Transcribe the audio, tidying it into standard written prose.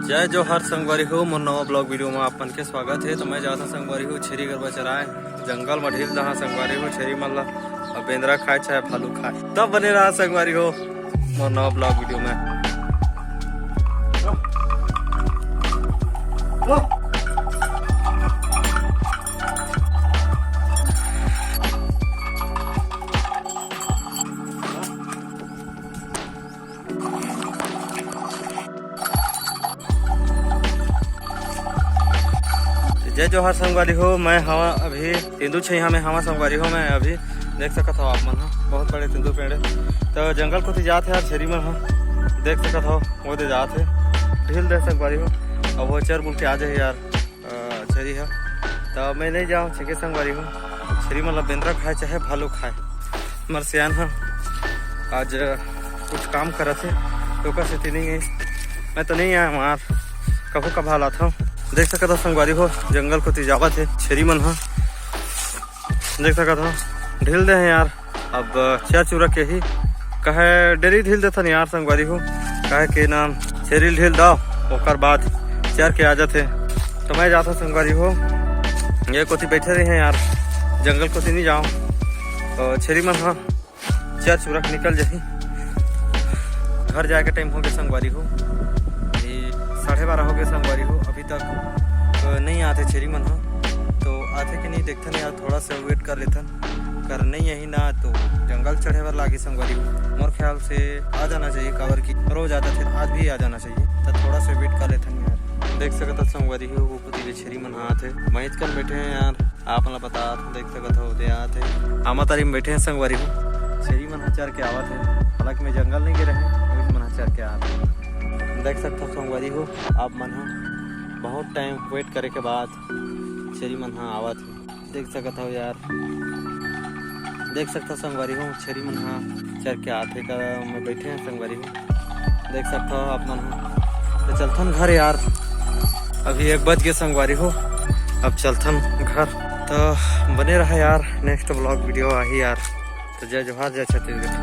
जय जोहार संगवारी हो। मोर नवा ब्लॉग वीडियो में आपन के स्वागत है। तो मैं जाता संगवारी हो छेरी गरबा चराए जंगल में ढील दहा संगवारी हो छेरी मन ला बेंद्रा खाए चाहे भालू खाए तब बने रहा संगवारी हो मोर नवा ब्लॉग वीडियो में। जय जोहार संगवारी हो। मैं हवा अभी तेंदू छैया में हवा संगवारी हो। मैं अभी देख सकत हो आप मन बहुत बड़े तेंदू पेड़ तो जंगल को जाते यार छेरी मन देख सकत हो वो दे जाते ढील दे संगवारी हो। अब वो चर बुल के आ जाए यार छेरी है तो मैं नहीं जाऊँ छेके संगवारी हो। छेरी मतलब बेंद्रा खाए चाहे भालू खाए मर सियान है आज कुछ काम करा थे तो स्थिति नहीं है। मैं तो नहीं आया वहाँ कभू कभाल आता हूँ। देख सकत हो संगवारी हो जंगल को जावा थे छेरी मन हा देख सकत हो ढील दे हैं यार। अब चार चूरा के ही कहे डेरी ढील देता नहीं यार संगवारी हो कहे के नाम छेरी ढील दाओ ओकर बाद चार के आ जाते। तो मैं जाता संगवारी हो ये कोती बैठे रहे हैं यार जंगल को नहीं जाओ तो छेरी मन हा चार चूरा के निकल जाही। घर जाए के टाइम हो गया संगवारी हो 12:30 हो गए संगवारी हो अभी तक नहीं आते छेरी मन हो तो आते कि नहीं देखते नहीं यार थोड़ा सा वेट कर लेथन कर नहीं यही ना तो जंगल चढ़े वर लागे संगवारी हो। मोर ख्याल से आ जाना चाहिए कावर की रोज आता थे आज भी आ जाना चाहिए तो थोड़ा सा वेट कर लेथन यार। देख सकत हो संगवारी हो वो कुछ छेरी मन आते मैच कर बैठे हैं यार आप मतलब बता देख सकत हो दे आते आमा तारी में बैठे हैं संगवारी हो छेरी मन चर के आवत है। हालांकि मैं जंगल नहीं गिरे हैं वही मन चर के आते देख सकते हो संगवारी हो आप मन बहुत टाइम वेट करे के बाद छेरी मन आवत है देख सकते हो यार। देख सकते हो संगवारी हो छेरी मन चर के आते का मैं बैठे हैं संगवारी हो देख सकते हो आप मन तो चलथन घर यार अभी 1 बज गए संगवारी हो अब चलथन घर तो बने रहा यार नेक्स्ट ब्लॉग वीडियो आ ही यार। तो जय जोहार जय छत्तीसगढ़।